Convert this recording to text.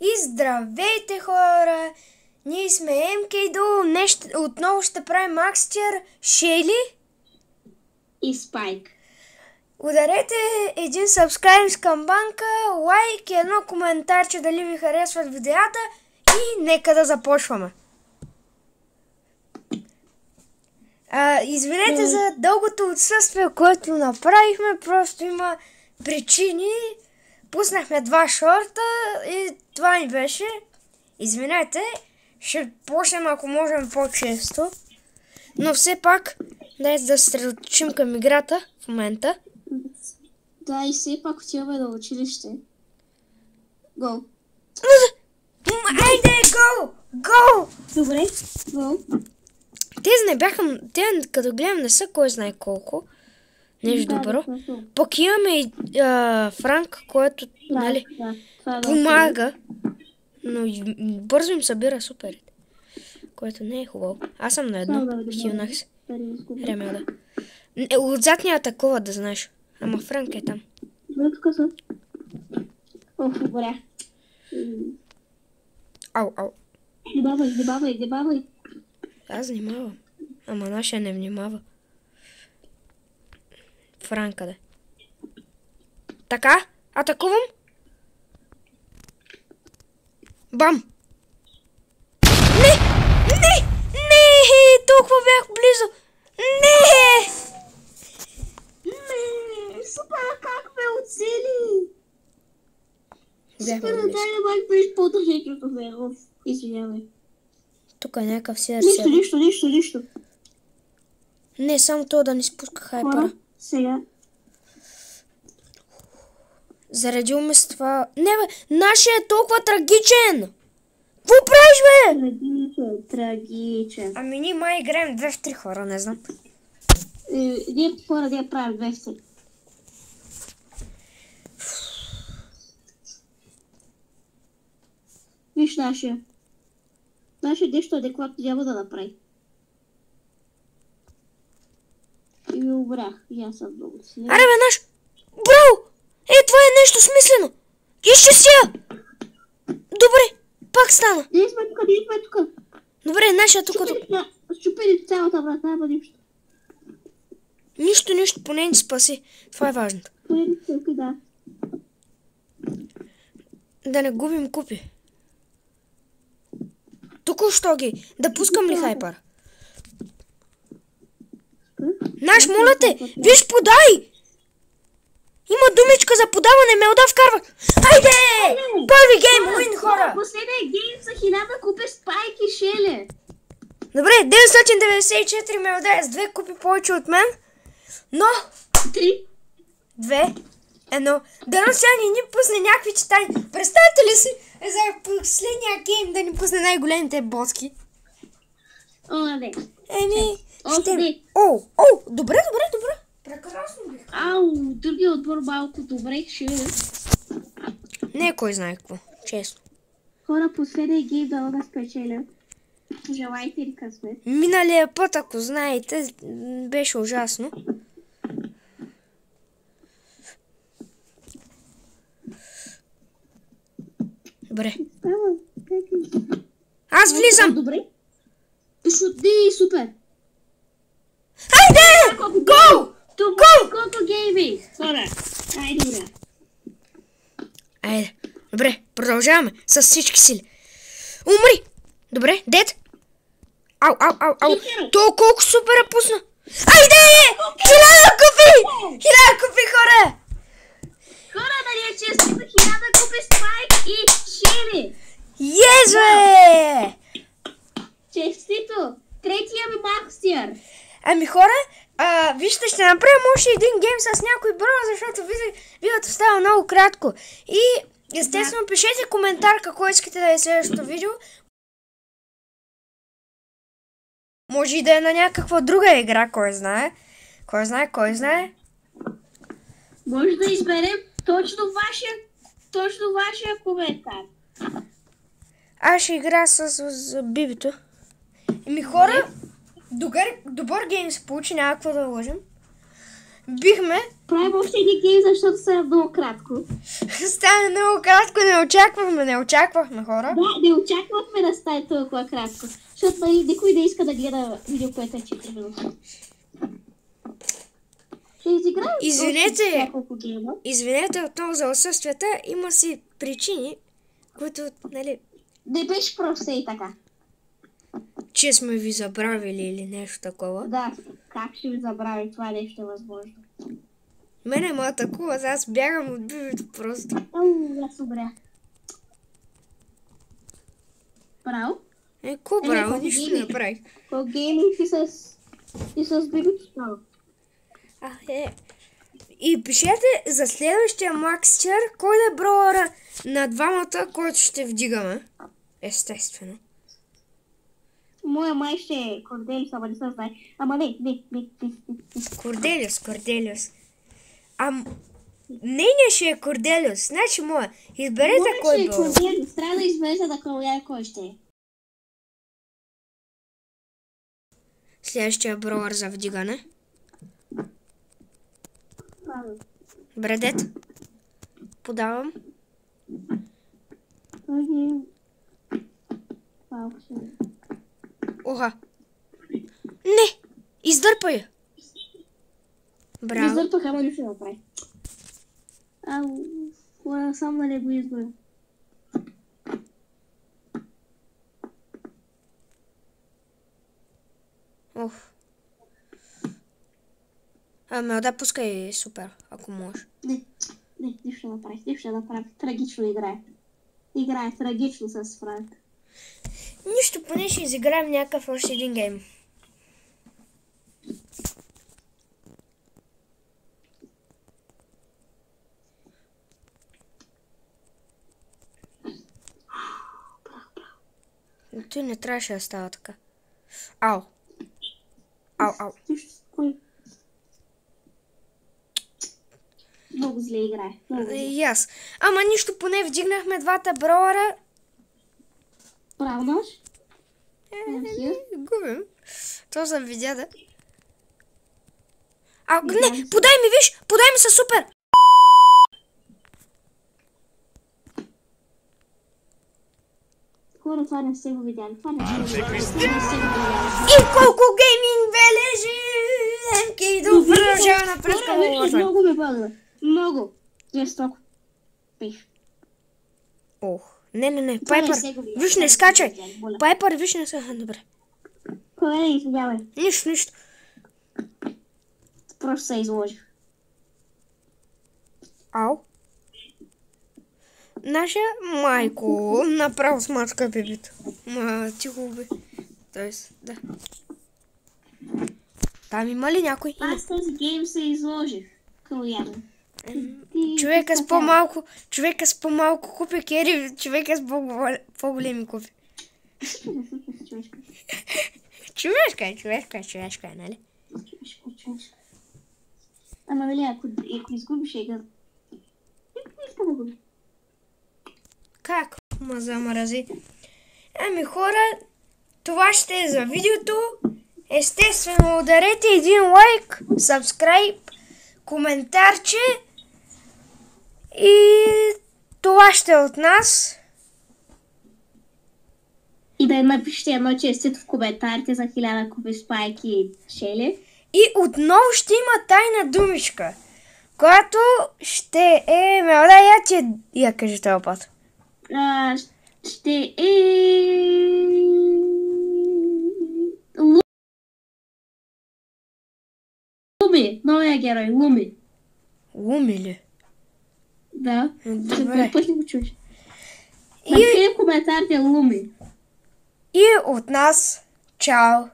И здравейте, хора! Ние сме MKDo, отново ще правим Макстиер, Шейли и Спайк. Ударете един subscribe с камбанка, лайк и едно коментарче дали ви харесват видеята и нека да започваме. Извинете за дългото отсъствие, което направихме, просто има причини. Пуснахме 2 шорта и това ни беше. Извинете, ще почнем ако можем по-често. Но все пак, дайте да се съсредоточим към играта в момента. Да, и все пак отиваме на училище. Гол. Айде, гол! Гол! Добре, гол. Тези не бяха, те като гледам не са кой знае колко. Нещо добро. Пък имаме и Франк, който нали, помага. Но бързо им събира суперите. Което не е хубаво. Аз съм на едно. Хилнах се. Време да. Отзад ни атакува, да знаеш. Ама Франк е там. Добре, тук съм. Добре. Ау. Дебавай. Аз внимавам. Ама нашия не внимава. Франка да. Така, атакувам. Бам! Не! Толкова бях близо! Не! Супер, как ме оцели! Бяхме Супер, близо. дай май беше по-тъжекото веро. Извинявай. Тук е някакъв сир. Нищо. Не, само това да ни спуска хайпера. Хора, сега. Заредил ме с това... Не бе, нашия е толкова трагичен! Какво правиш, бе? Трагичен. Ами ние май играем 2 в 3 хора, не знам. Ние хора да правим 200. Виж нашия. Нашия нещо адекватно няма да направи. И ми обрах. И аз съм много си. Аре бе, наш! Браво! Това е нещо смислено! Изчисти я! Добре, пак стана. Ние сме тук. Добре, нашия тук. Щупили цялата врата, няма нищо. Нищо, поне ни спаси. Това е важното. Да. Да не губим купи. Току-що ги. Да пускам ли хайпер? Наш, моля те! Виж, подай! Има думичка за подаване, Мелда вкарва. Хайде! Първи гейм, уин, хора! Последният гейм за 1000 купи Спайк и Шеле. Добре, 994 Мелда е с 2 купи повече от мен. Но... 3. 2. 1. Дано сега ни пусне някакви читани. Представете ли си за последния гейм да ни пусне най-големите боски? Не. Ще... Добре. Прекрасно бих. Другия отбор малко добре ще... Не кой знае какво, честно. Хора, последния гейм да спечеля. Желайте ли късмет? Миналия път, ако знаете, беше ужасно. Добре. Аз влизам! Добре. Супер. Хайде! Гол! Колко гейми? Хора, добре. Айде. Добре, продължаваме с всички сили. Умри! Добре, дед. Ау. То колко супер пусна. Айде! 1000 купи! 1000 купи, хора! Хора, да ни е честито 1000 купи Спайк и Шели. Ес, бе! Честито! Третия ми Макстиер. Ами хора, вижте, ще направим още един гейм с някой бро, защото видеото става много кратко. И естествено пишете коментар какво искате да е следващото видео. Може и да е на някаква друга игра, кой знае. Кой знае. Може да изберем точно вашия коментар. Аз ще игра с бибито. Еми хора, добър гейм се получи, няма какво да лъжим. бихме. Правим още един гейм, защото са много кратко. Стане много кратко, не очаквахме хора. Да, не очаквахме да стане толкова кратко. Защото никой не иска да гледа видео, което е 4 минути. Ще изиграем Извинете отново за отсъствията, има си причини, които, нали... Не беше просто и така. Че сме ви забравили или нещо такова. Да, как ще ви забрави, това нещо е възможно. Мене ме атакува, аз бягам от бивито просто. Аз добре. Браво? Ко браво, нищо не направих. По гейминг и с бибито става. И пишете за следващия максчер, кой да е броуъра на двамата, който ще вдигаме. Естествено. Моя май ще е Корделиус, ама не съм знае. Ама не. Корделиус. Нейният ще е Корделиус, значи моя. Изберете кой броуър. Моя ще е Корделиус, трябва да изберете да кълня кой ще е. Следващия броуър за вдигане. Бредет. Подавам. Оха. Не! Издърпай я! Браво. Издърпах, ама нищо не направи. Сам да не го изгоря. Да, пускай супер, ако можеш. Не, нищо не направи. Трагично играе. Играе трагично с Франк. Нищо, поне ще изиграем някакъв още един гейм. Той не трябваше да става така. Ау. Много зле играе. И аз. Ама нищо, поне вдигнахме двата броуъра. Право наш? Губим. То съм видя, да. Не, подай ми, виж! Подай ми са супер! Хора, това не сте го видяли. И колко гейминг бележи! Емки, добре, продължава напред към лоза. Много ме бъдва. Много. Жестоко. Пиш. Не. Пайпър, виж не скачай. Пайпър, виж не скачай. Добре. Кое не извинявай? Нищо. Просто се изложих. Ау. Нашия майко направо смачка бебито. Тихо бе. Тоест, да. Там има ли някой? Аз този гейм се изложих. Къляно. Човека с по-малко купи кери, човека с по-големи купи. Човешка е, нали? Човешка. Ама, вели, ако изгубиш ега... Иска да губи. Как? Ма замрази. Хора, това ще е за видеото. Естествено, ударете един лайк, сабскрайб, коментарче и това ще е от нас. И да напишете едно честито в коментарите за 1000 купи спайки и шели. И отново ще има тайна думичка, която ще е... я кажи този път. Ще е... Луми, новия герой, Луми. Луми ли? Да. Добре. Път ли го чуеш? Напиши в коментарите Луми. И от нас, чао!